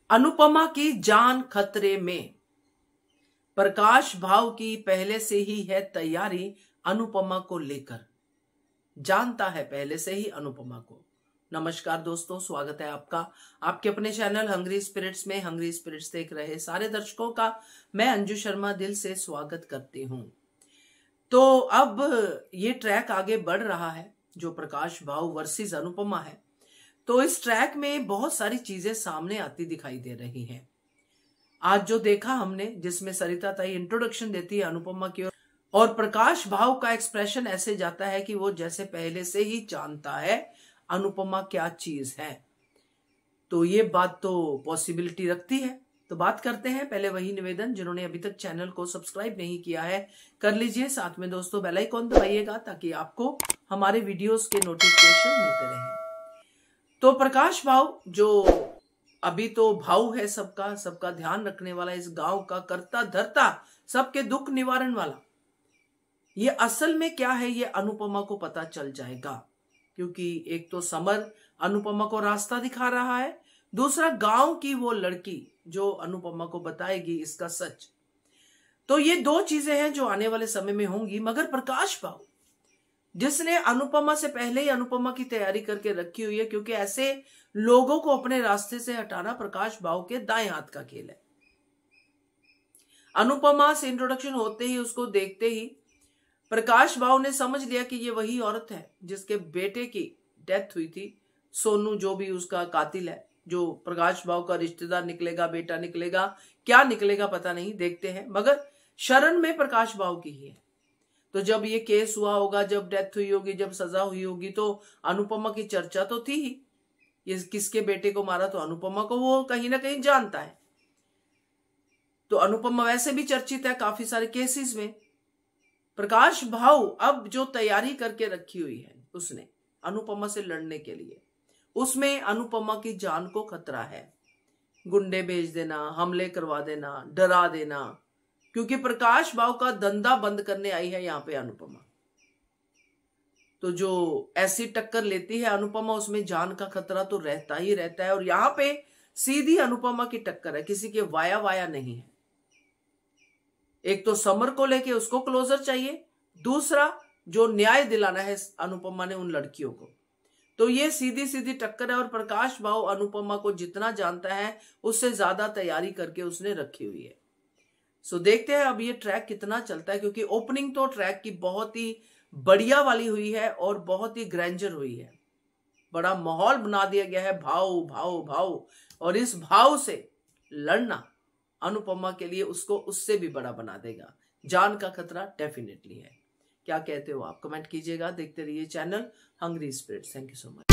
अनुपमा की जान खतरे में। प्रकाश भाव की पहले से ही है तैयारी अनुपमा को लेकर, जानता है पहले से ही अनुपमा को। नमस्कार दोस्तों, स्वागत है आपका आपके अपने चैनल हंग्री स्पिरिट्स में। हंग्री स्पिरिट्स देख रहे सारे दर्शकों का मैं अंजू शर्मा दिल से स्वागत करती हूं। तो अब ये ट्रैक आगे बढ़ रहा है जो प्रकाश भाव वर्सेस अनुपमा है। तो इस ट्रैक में बहुत सारी चीजें सामने आती दिखाई दे रही हैं। आज जो देखा हमने, जिसमें सरिता ताई इंट्रोडक्शन देती है अनुपमा की और प्रकाश भाव का एक्सप्रेशन ऐसे जाता है कि वो जैसे पहले से ही जानता है अनुपमा क्या चीज है। तो ये बात तो पॉसिबिलिटी रखती है। तो बात करते हैं। पहले वही निवेदन, जिन्होंने अभी तक चैनल को सब्सक्राइब नहीं किया है कर लीजिए, साथ में दोस्तों बेल आइकॉन दबाइएगा ताकि आपको हमारे वीडियोस के नोटिफिकेशन मिलते रहें। तो प्रकाश भाव जो अभी तो भाव है सबका ध्यान रखने वाला, इस गांव का करता धरता, सबके दुख निवारण वाला, ये असल में क्या है ये अनुपमा को पता चल जाएगा। क्योंकि एक तो समर अनुपमा को रास्ता दिखा रहा है, दूसरा गांव की वो लड़की जो अनुपमा को बताएगी इसका सच। तो ये दो चीजें हैं जो आने वाले समय में होंगी। मगर प्रकाश भाव जिसने अनुपमा से पहले ही अनुपमा की तैयारी करके रखी हुई है, क्योंकि ऐसे लोगों को अपने रास्ते से हटाना प्रकाश भाव के दाएं हाथ का खेल है। अनुपमा से इंट्रोडक्शन होते ही, उसको देखते ही प्रकाश भाव ने समझ लिया कि ये वही औरत है जिसके बेटे की डेथ हुई थी। सोनू जो भी उसका कातिल है, जो प्रकाश भाव का रिश्तेदार निकलेगा, बेटा निकलेगा, क्या निकलेगा पता नहीं, देखते हैं। मगर शरण में प्रकाश भाव की ही है। तो जब ये केस हुआ होगा, जब डेथ हुई होगी, जब सजा हुई होगी, तो अनुपमा की चर्चा तो थी ही। ये किसके बेटे को मारा, तो अनुपमा को वो कहीं ना कहीं जानता है। तो अनुपमा वैसे भी चर्चित है काफी सारे केसेस में। प्रकाश भाव अब जो तैयारी करके रखी हुई है उसने अनुपमा से लड़ने के लिए, उसमें अनुपमा की जान को खतरा है। गुंडे भेज देना, हमले करवा देना, डरा देना, क्योंकि प्रकाश भाव का धंधा बंद करने आई है यहां पे अनुपमा। तो जो ऐसी टक्कर लेती है अनुपमा, उसमें जान का खतरा तो रहता ही रहता है। और यहां पे सीधी अनुपमा की टक्कर है, किसी के वाया नहीं है। एक तो समर को लेके उसको क्लोजर चाहिए, दूसरा जो न्याय दिलाना है अनुपमा ने उन लड़कियों को। तो ये सीधी टक्कर है। और प्रकाश भाव अनुपमा को जितना जानता है उससे ज्यादा तैयारी करके उसने रखी हुई है। सो देखते हैं अब ये ट्रैक कितना चलता है, क्योंकि ओपनिंग तो ट्रैक की बहुत ही बढ़िया वाली हुई है और बहुत ही ग्रैंजर हुई है। बड़ा माहौल बना दिया गया है, भाव भाव भाव। और इस भाव से लड़ना अनुपमा के लिए उसको उससे भी बड़ा बना देगा। जान का खतरा डेफिनेटली है। क्या कहते हो आप, कमेंट कीजिएगा। देखते रहिए channel Hungry Spirits. Thank you so much.